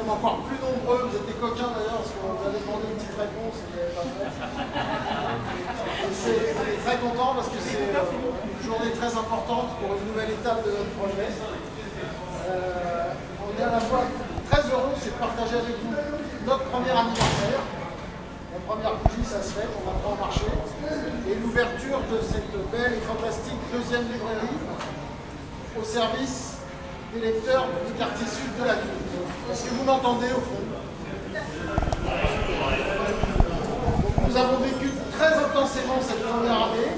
même encore plus nombreux. Vous êtes des coquins d'ailleurs, parce qu'on vous avait demandé une petite réponse et vous n'avez pas fait. On est très contents parce que c'est une journée très importante pour une nouvelle étape de notre projet. On est à la fois très heureux, c'est de partager avec vous notre premier anniversaire. La première bougie, ça se fait, on va pas en marcher. Et l'ouverture de cette belle et fantastique deuxième librairie au service des lecteurs du quartier sud de la ville. Est-ce que vous m'entendez au fond? Donc, nous avons vécu très intensément cette première année.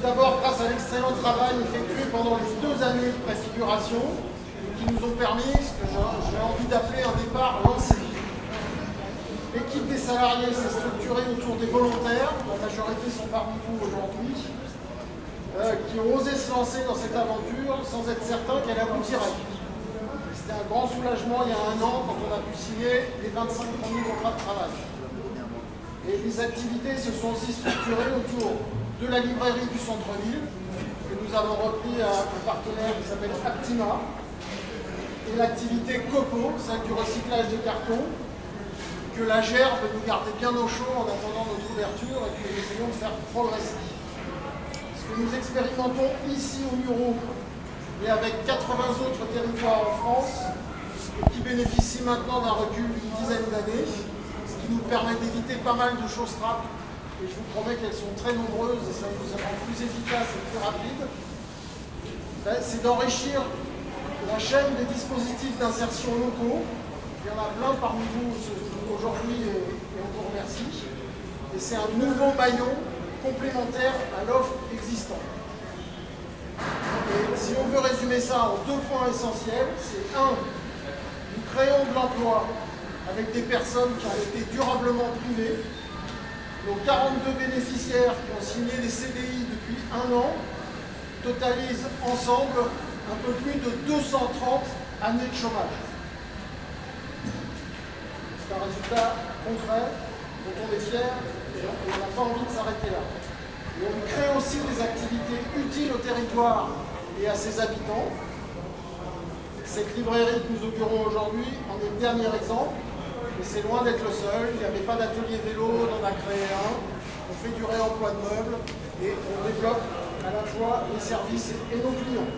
D'abord grâce à l'excellent travail effectué pendant les 2 années de préfiguration qui nous ont permis ce que j'ai envie d'appeler un départ lancé. L'équipe des salariés s'est structurée autour des volontaires, la majorité sont parmi vous aujourd'hui, qui ont osé se lancer dans cette aventure sans être certains qu'elle aboutirait. C'était un grand soulagement il y a 1 an quand on a pu signer les 25 premiers contrats de travail. Et les activités se sont aussi structurées autour de la librairie du centre-ville, que nous avons repris à un partenaire qui s'appelle Actima, et l'activité Copo, celle du recyclage des cartons, que la gerbe nous gardait bien au chaud en attendant notre ouverture et que nous essayons de faire progresser. Ce que nous expérimentons ici au Muro et avec 80 autres territoires en France, et qui bénéficient maintenant d'un recul d'une dizaine d'années, ce qui nous permet d'éviter pas mal de choses trappes. Et je vous promets qu'elles sont très nombreuses et ça nous rend plus efficace et plus rapide. C'est d'enrichir la chaîne des dispositifs d'insertion locaux. Il y en a plein parmi vous aujourd'hui et on vous remercie. Et c'est un nouveau maillon complémentaire à l'offre existante. Et si on veut résumer ça en 2 points essentiels, c'est 1, nous créons de l'emploi avec des personnes qui ont été durablement privées. Nos 42 bénéficiaires qui ont signé des CDI depuis 1 an totalisent ensemble un peu plus de 230 années de chômage. C'est un résultat concret dont on est fier et on n'a pas envie de s'arrêter là. Et on crée aussi des activités utiles au territoire et à ses habitants. Cette librairie que nous inaugurons aujourd'hui en est le dernier exemple. Mais c'est loin d'être le seul, il n'y avait pas d'atelier vélo, on en a créé un, on fait du réemploi de meubles et on développe à la fois les services et nos clients,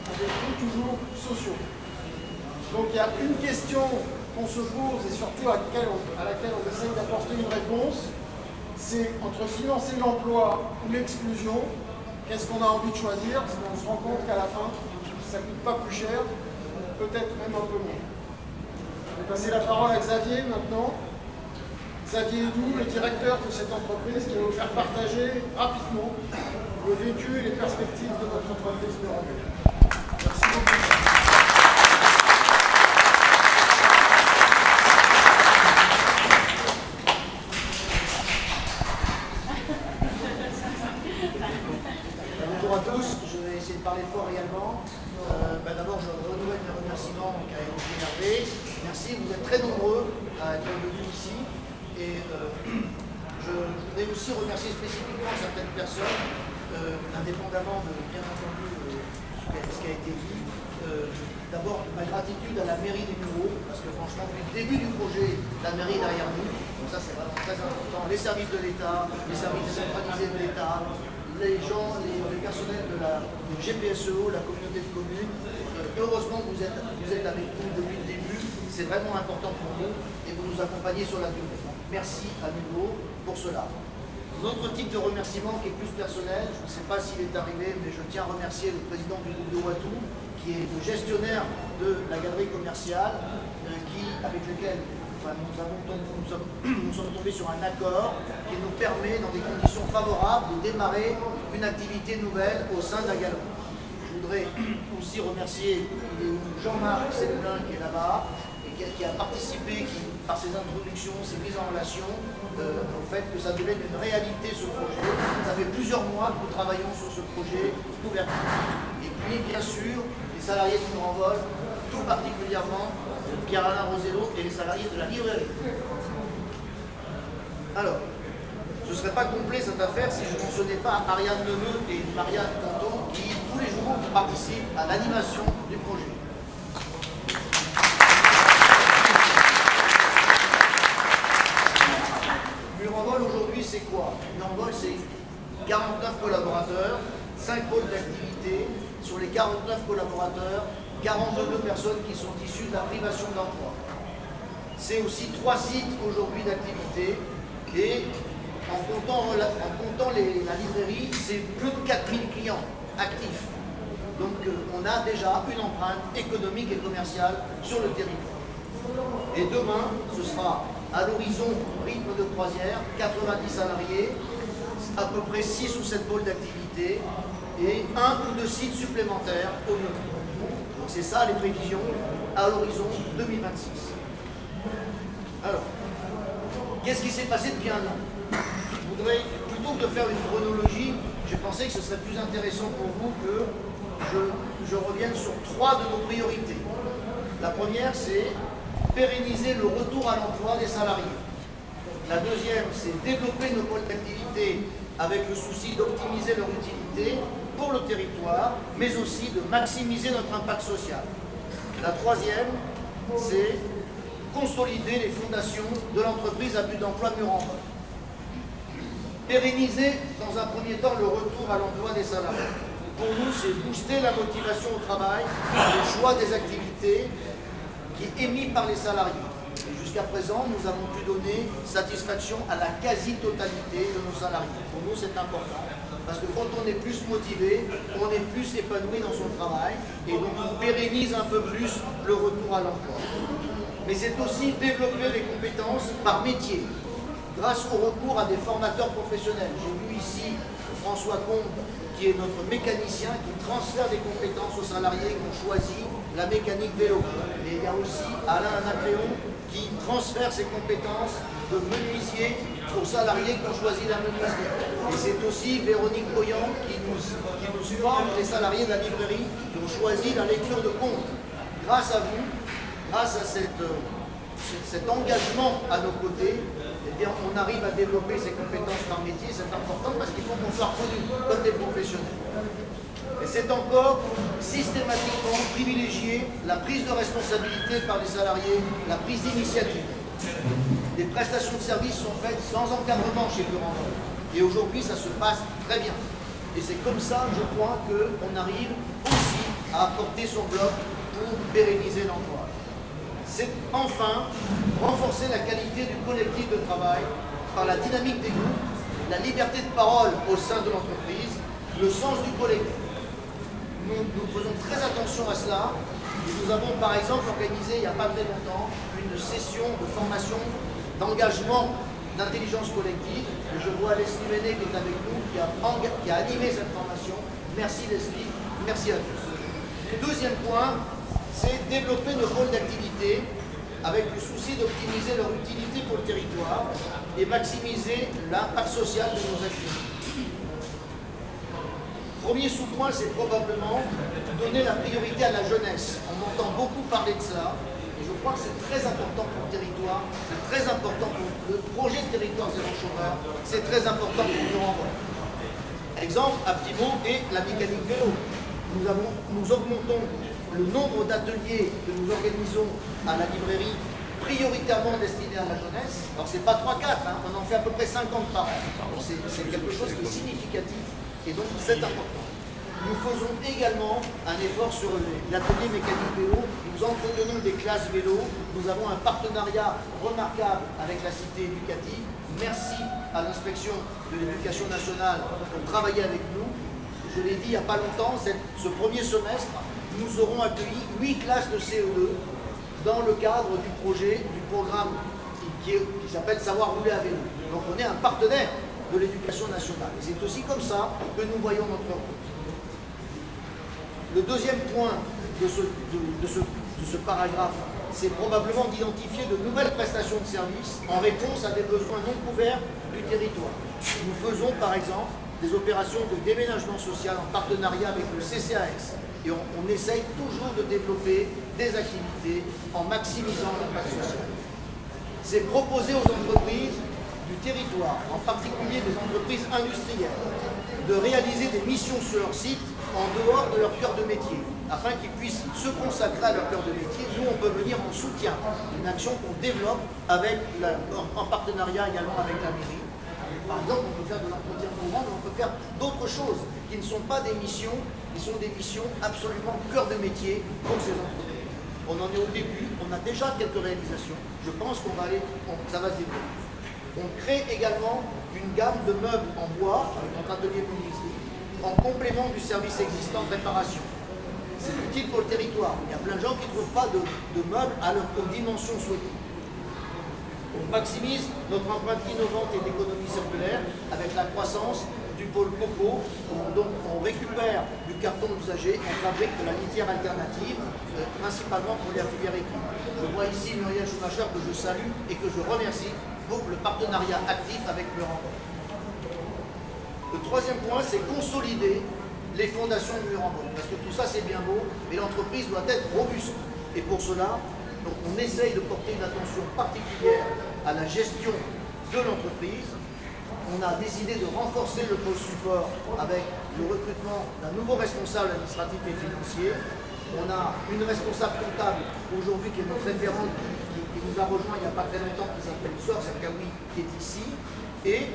avec des toujours sociaux. Donc il y a une question qu'on se pose et surtout à laquelle on essaye d'apporter une réponse, c'est entre financer l'emploi ou l'exclusion, qu'est-ce qu'on a envie de choisir, parce qu'on se rend compte qu'à la fin, ça ne coûte pas plus cher, peut-être même un peu moins. Je vais passer la parole à Xavier maintenant. Xavier Hédou, le directeur de cette entreprise, qui va vous faire partager rapidement le vécu et les perspectives de notre entreprise Muro. Merci beaucoup. Bonjour à tous, je vais essayer de parler fort également. D'abord, je renouvelle mes remerciements à Hervé. Merci, vous êtes très nombreux à être venus ici. Et je voudrais aussi remercier spécifiquement certaines personnes, indépendamment de, bien entendu, ce qui a été dit. D'abord, ma gratitude à la mairie des Mureaux, parce que franchement, depuis le début du projet, la mairie est derrière nous. Donc ça, c'est vraiment très important. Les services de l'État, les services décentralisés de l'État, les gens, les personnels de la GPSEO, la communauté de communes. Heureusement que vous êtes avec nous depuis le début. C'est vraiment important pour nous et vous nous accompagnez sur la durée. Merci à nouveau pour cela. Notre type de remerciement qui est plus personnel, je ne sais pas s'il est arrivé, mais je tiens à remercier le président du groupe de Watou, qui est le gestionnaire de la galerie commerciale, avec lequel nous sommes tombés sur un accord qui nous permet, dans des conditions favorables, de démarrer une activité nouvelle au sein de la galerie. Je voudrais aussi remercier Jean-Marc Célulin qui est là-bas, qui a participé par ses introductions, ses mises en relation, au fait que ça devienne une réalité ce projet. Ça fait plusieurs mois que nous travaillons sur ce projet d'ouverture. Et puis, bien sûr, les salariés de Murenvol, tout particulièrement Pierre-Alain Rosello et les salariés de la librairie. Alors, ce ne serait pas complet cette affaire si je ne mentionnais pas Ariane Neveu et Marianne Tonton qui, tous les jours, participent à l'animation du projet. collaborateurs, 42 personnes qui sont issues de la privation d'emploi. C'est aussi 3 sites aujourd'hui d'activité et en comptant la librairie, c'est plus de 4000 clients actifs. Donc on a déjà une empreinte économique et commerciale sur le territoire. Et demain, ce sera à l'horizon rythme de croisière, 90 salariés, à peu près 6 ou 7 pôles d'activité et 1 ou 2 sites supplémentaires au mieux. Donc c'est ça les prévisions à l'horizon 2026. Alors, qu'est-ce qui s'est passé depuis 1 an? Je voudrais, plutôt que de faire une chronologie, j'ai pensé que ce serait plus intéressant pour vous que je revienne sur 3 de nos priorités. La première, c'est pérenniser le retour à l'emploi des salariés. La deuxième, c'est développer nos pôles d'activité avec le souci d'optimiser leur utilité pour le territoire, mais aussi de maximiser notre impact social. La troisième, c'est consolider les fondations de l'entreprise à but d'emploi Mur-en-Val. Pérenniser dans un premier temps le retour à l'emploi des salariés. Pour nous, c'est booster la motivation au travail, le choix des activités qui est émis par les salariés. Jusqu'à présent, nous avons pu donner satisfaction à la quasi-totalité de nos salariés. Pour nous, c'est important, parce que quand on est plus motivé, on est plus épanoui dans son travail, et donc on pérennise un peu plus le retour à l'emploi. Mais c'est aussi développer les compétences par métier, grâce au recours à des formateurs professionnels. J'ai vu ici François Combe, qui est notre mécanicien, qui transfère des compétences aux salariés qui ont choisi la mécanique vélo. Et il y a aussi Alain Anacréon qui transfère ses compétences de menuisier aux salariés qui ont choisi la menuiserie. Et c'est aussi Véronique Boyan qui nous forme les salariés de la librairie qui ont choisi la lecture de contes. Grâce à vous, grâce à cet engagement à nos côtés, eh bien, on arrive à développer ces compétences par métier. C'est important parce qu'il faut qu'on soit reconnus comme des professionnels. Et c'est encore systématiquement privilégier la prise de responsabilité par les salariés, la prise d'initiative. Les prestations de services sont faites sans encadrement chez Mur-en-Val. Et aujourd'hui, ça se passe très bien. Et c'est comme ça, je crois, qu'on arrive aussi à apporter son bloc pour pérenniser l'emploi. C'est enfin renforcer la qualité du collectif de travail par la dynamique des groupes, la liberté de parole au sein de l'entreprise, le sens du collectif. Nous faisons très attention à cela. Et nous avons par exemple organisé il n'y a pas très longtemps une session de formation d'engagement d'intelligence collective. Et je vois Leslie Méné qui est avec nous, qui a animé cette formation. Merci Leslie, merci à tous. Le deuxième point, c'est développer nos pôles d'activité avec le souci d'optimiser leur utilité pour le territoire et maximiser l'impact social de nos activités. Premier sous-point, c'est probablement donner la priorité à la jeunesse. On entend beaucoup parler de ça, et je crois que c'est très important pour le territoire, c'est très important pour le projet de territoire zéro chômeur, c'est très important pour Mur-en-Val. Exemple, à petit mot, est la mécanique vélo. Nous augmentons le nombre d'ateliers que nous organisons à la librairie, prioritairement destinés à la jeunesse. Alors c'est pas 3-4, on en fait à peu près 50 par an. C'est quelque chose qui est significatif. Et donc c'est important. Nous faisons également un effort sur l'atelier mécanique vélo. Nous entretenons des classes vélo. Nous avons un partenariat remarquable avec la cité éducative. Merci à l'inspection de l'éducation nationale pour travailler avec nous. Je l'ai dit il n'y a pas longtemps, ce premier semestre, nous aurons accueilli 8 classes de CE2 dans le cadre du projet, du programme qui s'appelle Savoir rouler à vélo. Donc on est un partenaire de l'éducation nationale. Et c'est aussi comme ça que nous voyons notre rôle. Le deuxième point de ce paragraphe, c'est probablement d'identifier de nouvelles prestations de services en réponse à des besoins non couverts du territoire. Nous faisons par exemple des opérations de déménagement social en partenariat avec le CCAS. Et on essaye toujours de développer des activités en maximisant l'impact social. C'est proposer aux entreprises du territoire, en particulier des entreprises industrielles, de réaliser des missions sur leur site en dehors de leur cœur de métier, afin qu'ils puissent se consacrer à leur cœur de métier. Nous, on peut venir en soutien d'une action qu'on développe en partenariat également avec la mairie. Par exemple, on peut faire de l'entretien courant, mais on peut faire d'autres choses qui ne sont pas des missions qui sont des missions absolument cœur de métier pour ces entreprises. On en est au début, on a déjà quelques réalisations. Je pense ça va se développer. On crée également une gamme de meubles en bois avec notre atelier menuiserie en complément du service existant de réparation. C'est utile pour le territoire. Il y a plein de gens qui ne trouvent pas de meubles aux dimensions souhaitées. On maximise notre empreinte innovante et d'économie circulaire avec la croissance du pôle coco. Donc on récupère du carton usagé, on fabrique de la litière alternative, principalement pour les filières équipes. Je vois ici Muriel Schumacher que je salue et que je remercie pour le partenariat actif avec Murambol. Le troisième point, c'est consolider les fondations de Murambol. Parce que tout ça, c'est bien beau, mais l'entreprise doit être robuste. Et pour cela, donc, on essaye de porter une attention particulière à la gestion de l'entreprise. On a décidé de renforcer le pôle support avec le recrutement d'un nouveau responsable administratif et financier. On a une responsable comptable aujourd'hui qui est notre référente, qui nous a rejoint il n'y a pas très longtemps, qui s'appelle Sor Serkaoui, qui est ici. Et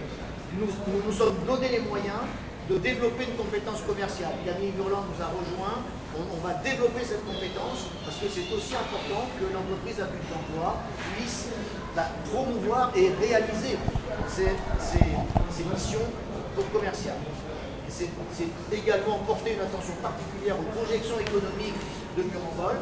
nous nous sommes donné les moyens de développer une compétence commerciale. Camille Burland nous a rejoint. On va développer cette compétence parce que c'est aussi important que l'entreprise à but d'emploi puisse promouvoir et réaliser ses missions commerciales. C'est également porter une attention particulière aux projections économiques de Murambol,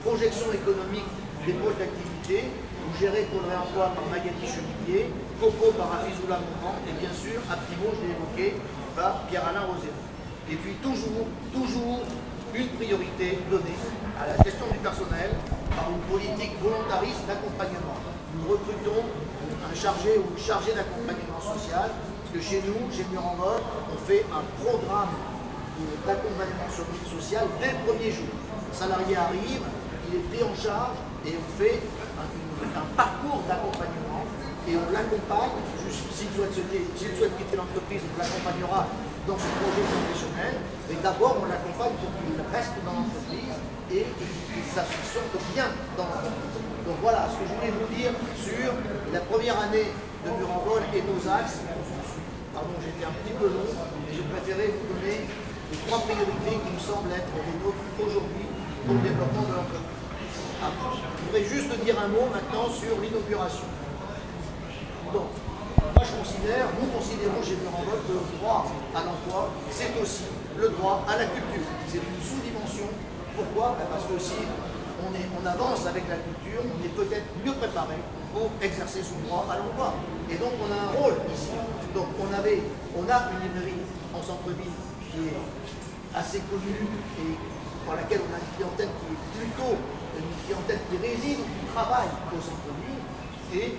projections économiques des pôles d'activité, gérées pour le réemploi par Magali Chemillier, Coco par Afizoula Mourant et bien sûr, à Primo, je l'ai évoqué, par Pierre-Alain Rosero. Et puis toujours une priorité donnée à la gestion du personnel par une politique volontariste d'accompagnement. Nous recrutons un chargé ou une chargée d'accompagnement social, parce que chez nous, chez Murambol, on fait un programme d'accompagnement social dès le premier jour. Le salarié arrive, il est pris en charge et on fait un parcours d'accompagnement et on l'accompagne, s'il souhaite quitter l'entreprise, on l'accompagnera dans son projet professionnel, mais d'abord on l'accompagne pour qu'il reste dans l'entreprise et qu'il se sorte bien dans l'entreprise. Donc voilà ce que je voulais vous dire sur la première année de Murambol et nos axes. Pardon, j'étais un petit peu long, mais je préférais vous donner les trois priorités qui me semblent être les nôtres aujourd'hui pour le développement de l'entreprise. Je voudrais juste dire un mot maintenant sur l'inauguration. Donc, moi nous considérons chez Murambol que le droit à l'emploi, c'est aussi le droit à la culture. C'est une sous-dimension. Pourquoi? Parce que si on avance avec la culture, on est peut-être mieux préparé pour exercer son droit à l'emploi. Et donc on a un rôle ici. Donc on a une librairie en centre-ville qui est assez connue et pour laquelle on a une clientèle qui est plutôt une clientèle qui réside ou qui travaille au centre-ville. Et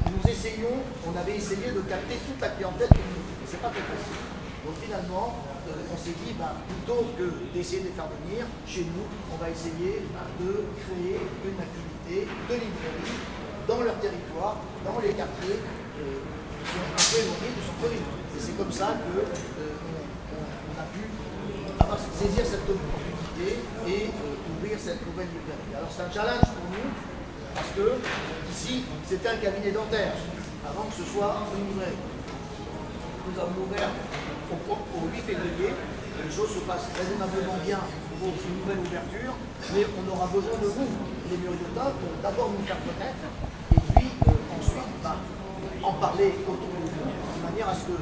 on avait essayé de capter toute la clientèle de nous. C'est pas très facile. Donc finalement, on s'est dit, plutôt que d'essayer de les faire venir chez nous, on va essayer de créer une activité de librairie dans leur territoire, dans les quartiers qui sont un peu éloignés du centre-ville. Et c'est comme ça qu'on a pu saisir cette opportunité et ouvrir cette nouvelle librairie. Alors c'est un challenge pour nous, parce que ici, c'était un cabinet dentaire, avant que ce soit une librairie. Nous avons ouvert au 8 février, les choses se passent raisonnablement bien pour une nouvelle ouverture, mais on aura besoin de vous, les muriotins, pour d'abord nous faire connaître, et puis ensuite en parler autour de vous, de manière à ce que,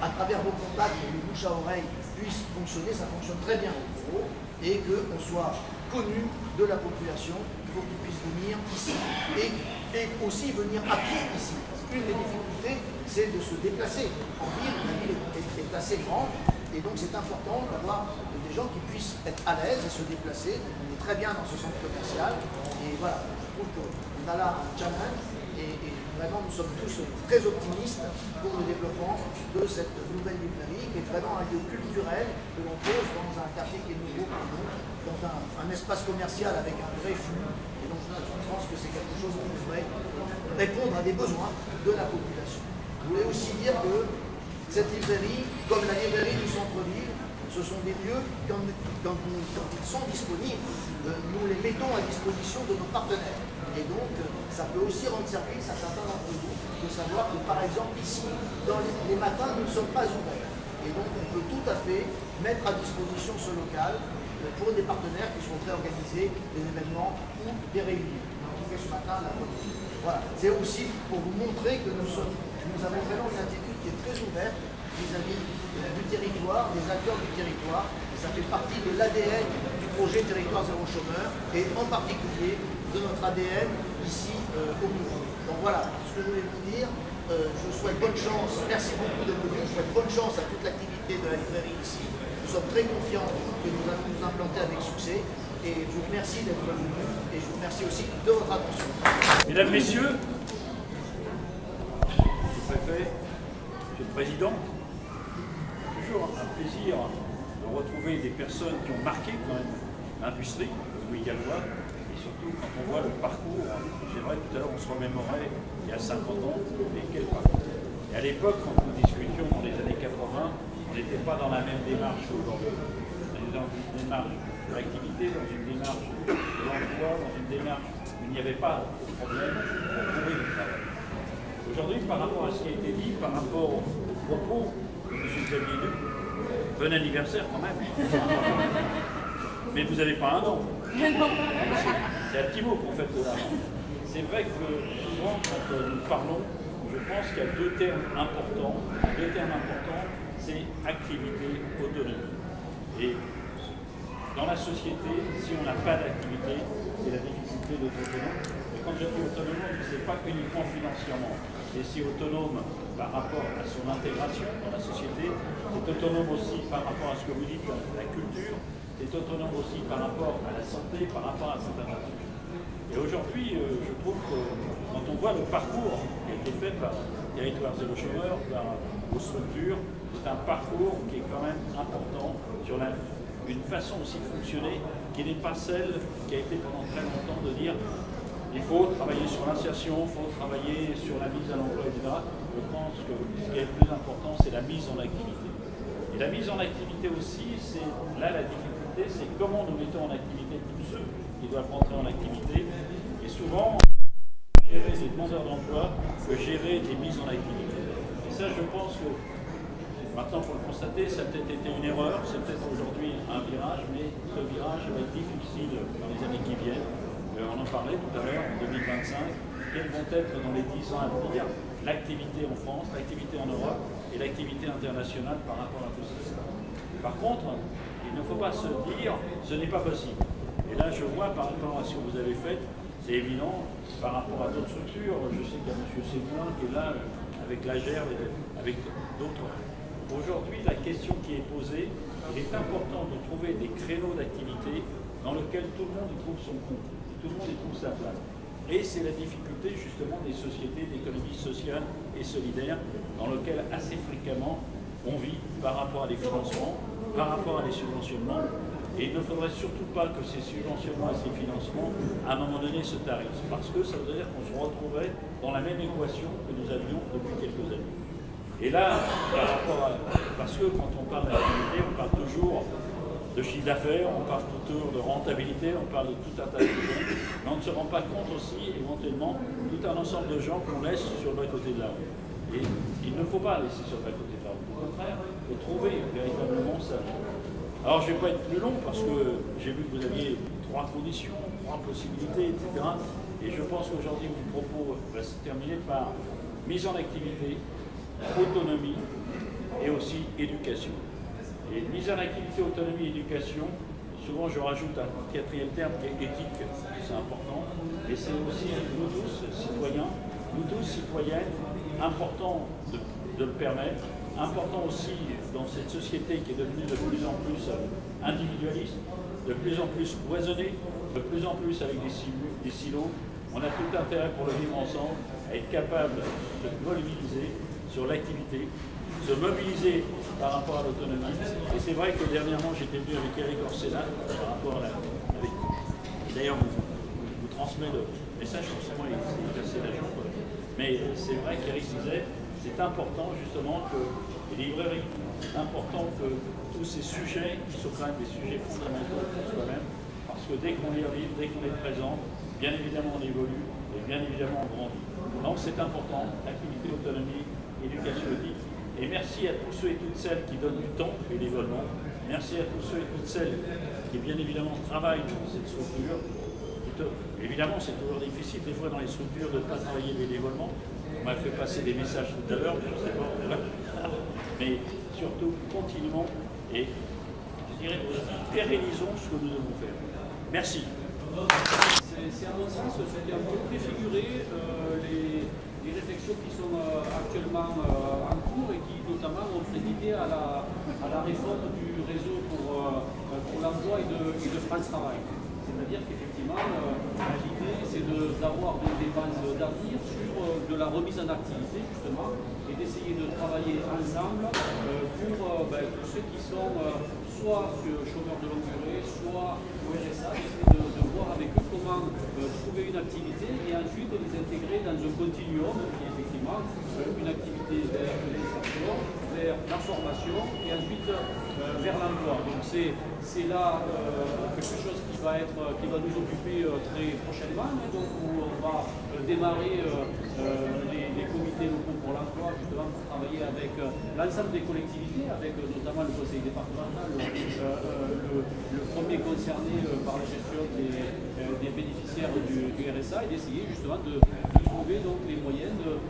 à travers vos contacts, le bouche à oreille puisse fonctionner, ça fonctionne très bien au bureau, et qu'on soit connu de la population pour qu'ils puissent venir ici et aussi venir à pied ici. Une des difficultés, c'est de se déplacer. En ville, la ville est assez grande et donc c'est important d'avoir des gens qui puissent être à l'aise et se déplacer. On est très bien dans ce centre commercial et voilà, je trouve qu'on a là un challenge et vraiment nous sommes tous très optimistes pour le développement de cette nouvelle librairie qui est vraiment un lieu culturel que l'on pose dans un quartier qui est nouveau pour nous, dans un espace commercial avec un vrai flux. Et donc je pense que c'est quelque chose qui devrait répondre à des besoins de la population. Je voulais aussi dire que cette librairie, comme la librairie du centre-ville, ce sont des lieux, quand ils sont disponibles, nous les mettons à disposition de nos partenaires. Et donc, ça peut aussi rendre service à certains d'entre vous de savoir que, par exemple, ici, dans les matins, nous ne sommes pas ouverts. Et donc on peut tout à fait mettre à disposition ce local pour des partenaires qui sont prêts à organiser des événements ou des réunions. En tout cas ce matin, voilà. C'est aussi pour vous montrer que nous avons vraiment une attitude qui est très ouverte vis-à-vis du territoire, des acteurs du territoire. Et ça fait partie de l'ADN du projet Territoire Zéro Chômeur et en particulier de notre ADN ici au Mouron. Donc voilà ce que je voulais vous dire. Je vous souhaite bonne chance. Merci beaucoup de venir. Je souhaite bonne chance à toute l'activité de la librairie ici. Nous sommes très confiants que nous allons nous implanter avec succès. Et je vous remercie d'être venus et je vous remercie aussi de votre attention. Mesdames, Messieurs, Monsieur le Préfet, Monsieur le Président, toujours un plaisir de retrouver des personnes qui ont marqué quand même l'industrie, le Louis Gallois, et surtout quand on voit le parcours. C'est vrai, tout à l'heure on se remémorait il y a 50 ans, et quel parcours. Et à l'époque, quand nous discutions dans les années 80, on n'était pas dans la même démarche qu'aujourd'hui. On était dans une démarche de l'activité, dans une démarche de l'emploi, dans une démarche où il n'y avait pas de problème pour trouver du travail. Aujourd'hui, par rapport à ce qui a été dit, par rapport aux propos de M. Xavier Duc, bon anniversaire quand même. Mais vous n'avez pas un an. C'est un petit mot qu'on fait de l'argent. C'est vrai que souvent, quand nous parlons, je pense qu'il y a deux termes importants. Deux termes importants, c'est activité, autonomie. Et dans la société, si on n'a pas d'activité, c'est la difficulté d'être autonome. Et quand je dis autonome, ce n'est pas uniquement financièrement. C'est si autonome par rapport à son intégration dans la société, c'est autonome aussi par rapport à ce que vous dites, la culture, c'est autonome aussi par rapport à la santé, par rapport à certaines choses. Et aujourd'hui, je trouve que quand on voit le parcours qui a été fait par Territoire Zéro Chômeur, par vos structures, c'est un parcours qui est quand même important sur une façon aussi de fonctionner qui n'est pas celle qui a été pendant très longtemps de dire il faut travailler sur l'insertion, il faut travailler sur la mise à l'emploi, etc. Je pense que ce qui est le plus important, c'est la mise en activité. Et la mise en activité aussi, c'est là la difficulté, c'est comment nous mettons en activité tous ceux qui doivent rentrer en activité. Et souvent, gérer des demandeurs d'emploi que gérer des mises en activité. Et ça, je pense que maintenant, pour le constater, ça a peut-être été une erreur, c'est peut-être aujourd'hui un virage, mais ce virage va être difficile dans les années qui viennent. On en parlait tout à l'heure, en 2025, quelles vont être dans les 10 ans à venir l'activité en France, l'activité en Europe et l'activité internationale par rapport à tout ça. Par contre, il ne faut pas se dire ce n'est pas possible. Et là, je vois par rapport à ce que vous avez fait, c'est évident, par rapport à d'autres structures, je sais qu'il y a M. Séguin qui est là, avec la GERB, avec d'autres. Aujourd'hui, la question qui est posée, il est important de trouver des créneaux d'activité dans lesquels tout le monde y trouve son compte, tout le monde y trouve sa place. Et c'est la difficulté justement des sociétés d'économie sociale et solidaire dans lesquelles assez fréquemment on vit par rapport à des financements, par rapport à des subventionnements. Et il ne faudrait surtout pas que ces subventionnements et ces financements, à un moment donné, se tarissent. Parce que ça veut dire qu'on se retrouverait dans la même équation que nous avions depuis quelques années. Et là, par rapport à... Parce que quand on parle d'activité, on parle toujours de chiffre d'affaires, on parle toujours de rentabilité, on parle de tout un tas de choses, mais on ne se rend pas compte aussi, éventuellement, tout un ensemble de gens qu'on laisse sur le côté de la route. Et il ne faut pas laisser sur le côté de la route. Au contraire, il faut trouver véritablement ça. Alors, je ne vais pas être plus long parce que j'ai vu que vous aviez 3 conditions, 3 possibilités, etc. Et je pense qu'aujourd'hui, mon propos va se terminer par mise en activité, autonomie et aussi éducation. Et mise en activité, autonomie, éducation, souvent je rajoute un 4e terme qui est éthique, c'est important, et c'est aussi nous tous citoyens, nous tous citoyennes, important de le permettre, important aussi dans cette société qui est devenue de plus en plus individualiste, de plus en plus cloisonnée, de plus en plus avec des silos. On a tout intérêt pour le vivre ensemble, à être capable de mobiliser sur l'activité, se mobiliser par rapport à l'autonomie. Et c'est vrai que dernièrement, j'étais venu avec Eric Orsena par rapport à d'ailleurs, vous transmet le message, forcément, il est assez la jour. Mais c'est vrai qu'Eric disait, c'est important justement que les librairies, c'est important que tous ces sujets, qui sont quand même des sujets fondamentaux pour soi-même, parce que dès qu'on lit un livre, dès qu'on est présent, bien évidemment on évolue et bien évidemment on grandit. Donc c'est important, activité, autonomie, éducation éthique. Et merci à tous ceux et toutes celles qui donnent du temps bénévolement. Merci à tous ceux et toutes celles qui, bien évidemment, travaillent dans cette structure. Évidemment, c'est toujours difficile, des fois, dans les structures, de ne pas travailler bénévolement. On m'a fait passer des messages tout à l'heure, je ne sais pas. Mais surtout, continuons et, je dirais, pérennisons ce que nous devons faire. Merci. C'est à mon sens, c'était un peu préfigurer les réflexions qui sont actuellement en cours et qui notamment ont présidé à la réforme du réseau pour l'emploi et de France Travail. C'est-à-dire qu'effectivement, l'idée c'est d'avoir des dépenses d'avenir sur de la remise en activité justement et d'essayer de travailler ensemble pour ceux qui sont soit chômeurs de longue durée, soit au RSA, d'essayer de voir avec eux comment trouver une activité et ensuite les intégrer dans un continuum qui est effectivement une activité vers l'insertion, vers la formation et ensuite vers l'emploi. Donc c'est là quelque chose qui va nous occuper très prochainement, hein, donc où on va démarrer les comités locaux pour l'emploi justement pour travailler avec l'ensemble des collectivités, avec notamment le conseil départemental, le premier concerné par la gestion des bénéficiaires du RSA et d'essayer justement de trouver donc les moyens de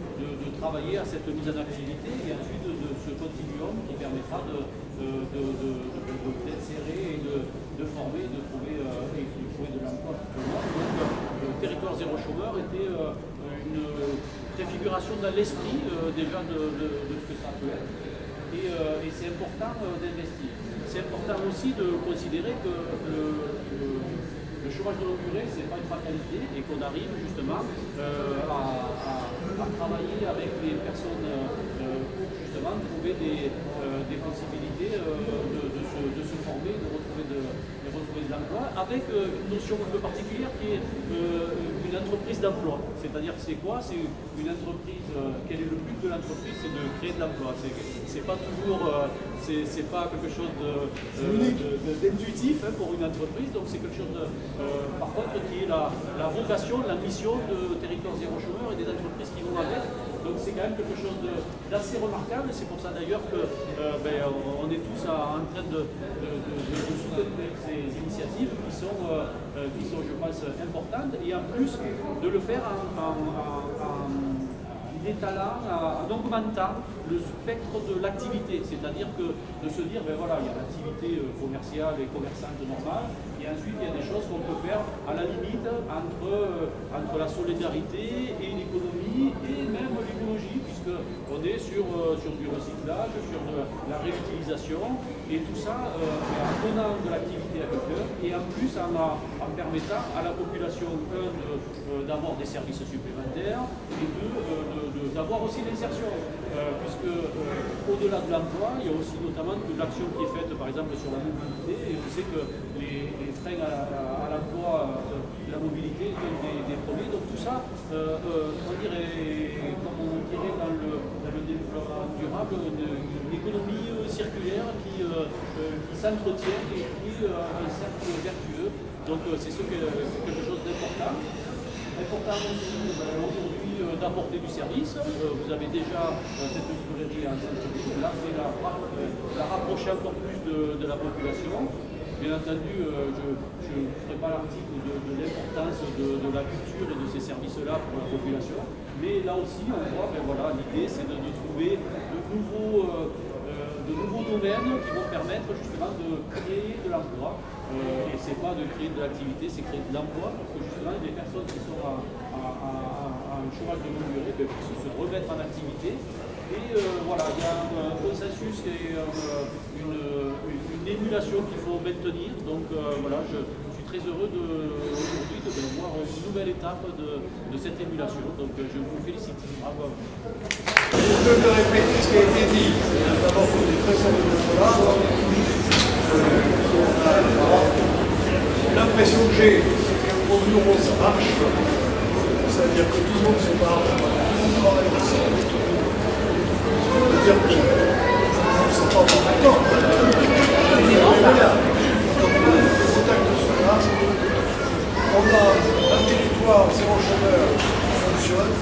travailler à cette mise en activité et ensuite de ce continuum qui permettra d'insérer et de former, de trouver de l'emploi. Donc le territoire zéro chômeur était une préfiguration dans l'esprit déjà de ce que ça peut être. Et c'est important d'investir. C'est important aussi de considérer que le chômage de longue durée, ce n'est pas une fatalité et qu'on arrive justement à travailler avec les personnes pour justement trouver des possibilités de se former, de retrouver de l'emploi, avec une notion un peu particulière qui est une entreprise d'emploi. C'est-à-dire c'est quoi? C'est une entreprise, quel est le but de l'entreprise? C'est de créer de l'emploi. C'est pas toujours, c'est pas quelque chose d'intuitif pour une entreprise, donc c'est quelque chose par contre qui est la vocation, la mission de Territoire Zéro Chômeur et des entreprises qui vont avec. Donc c'est quand même quelque chose d'assez remarquable. C'est pour ça d'ailleurs que on est tous en train de soutenir ces initiatives qui sont, je pense, importantes et en plus de le faire en étalant, en augmentant le spectre de l'activité, c'est-à-dire que de se dire, ben voilà, il y a l'activité commerciale et commerçante normale, et ensuite il y a des choses qu'on peut faire à la limite entre la solidarité et l'économie et même l'écologie, puisqu'on est sur du recyclage, sur de la réutilisation, et tout ça en donnant de l'activité à quelqu'un, et en plus en permettant à la population, d'avoir des services supplémentaires, et d'avoir aussi l'insertion, puisque au-delà de l'emploi, il y a aussi notamment toute l'action qui est faite par exemple sur la mobilité, et on sait que les freins à l'emploi, la mobilité sont des premiers, donc tout ça, on dirait, comme on dirait dans le développement durable, une économie circulaire qui s'entretient et qui est un cercle vertueux, donc c'est quelque chose d'important. Important aussi aujourd'hui d'apporter du service. Vous avez déjà cette librairie en centre-ville. Là, c'est la rapprocher encore plus de la population. Bien entendu, je ne ferai pas l'article de l'importance de la culture et de ces services-là pour la population. Mais là aussi, on voit, voilà, l'idée, c'est de trouver de nouveaux domaines qui vont permettre justement de créer de l'emploi. Et ce n'est pas de créer de l'activité, c'est créer de l'emploi pour que justement les personnes qui sont en chômage de longue durée puissent se remettre en activité. Et voilà, il y a un consensus et une émulation qu'il faut maintenir. Donc voilà, je suis très heureux aujourd'hui de voir une nouvelle étape de cette émulation. Donc je vous félicite. Bravo à vous. Je peux répéter ce qui a été dit. D'abord, on est très salué de cela. L'impression que j'ai, c'est qu'au bureau ça marche. C'est-à-dire que tout le monde se parle, tout le monde travaille ensemble. C'est-à-dire que c'est pas pour longtemps. On a un territoire zéro chômeur qui fonctionne,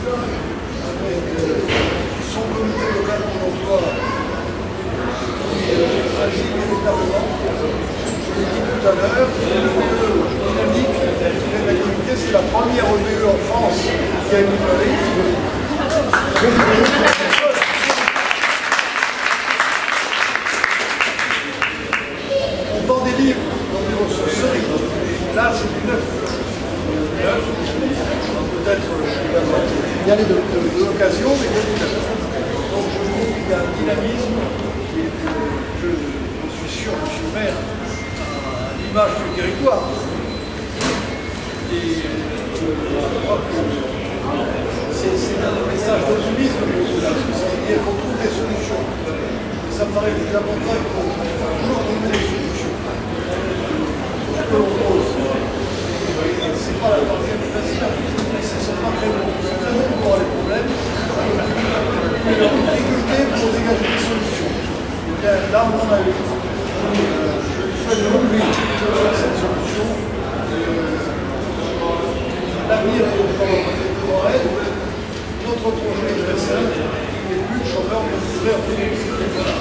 avec son comité local pour l'emploi agit véritablement. Je l'ai dit tout à l'heure, l'EBE dynamique de l'activité, c'est la première EBE en France qui a une librairie. On vend des livres dans des ressourceries. Là, c'est du neuf. Peut-être il y a les deux de l'occasion, mais il y a du neuf. Donc je trouve qu'il y a un dynamisme et que je suis sûr, M. le maire, à l'image du territoire. Et je crois que c'est un message d'optimisme c'est-à-dire qu'on trouve des solutions. Et ça me paraît déjà contraire qu'il faut toujours trouver des solutions. Ce que l'on pose, c'est pas la partie facile, mais ce ne sont pas très bons. C'est très bon pour les problèmes. Mais la difficulté pour dégager des solutions. Et bien là, on en a eu. Je souhaite de longue vie à cette solution. L'avenir est devant elle. Notre projet est très simple. Il n'est plus de chômeurs de durée en Voilà.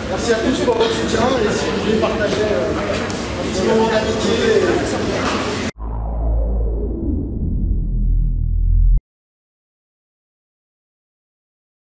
Merci à tous pour votre soutien et si vous voulez partager un petit moment d'amitié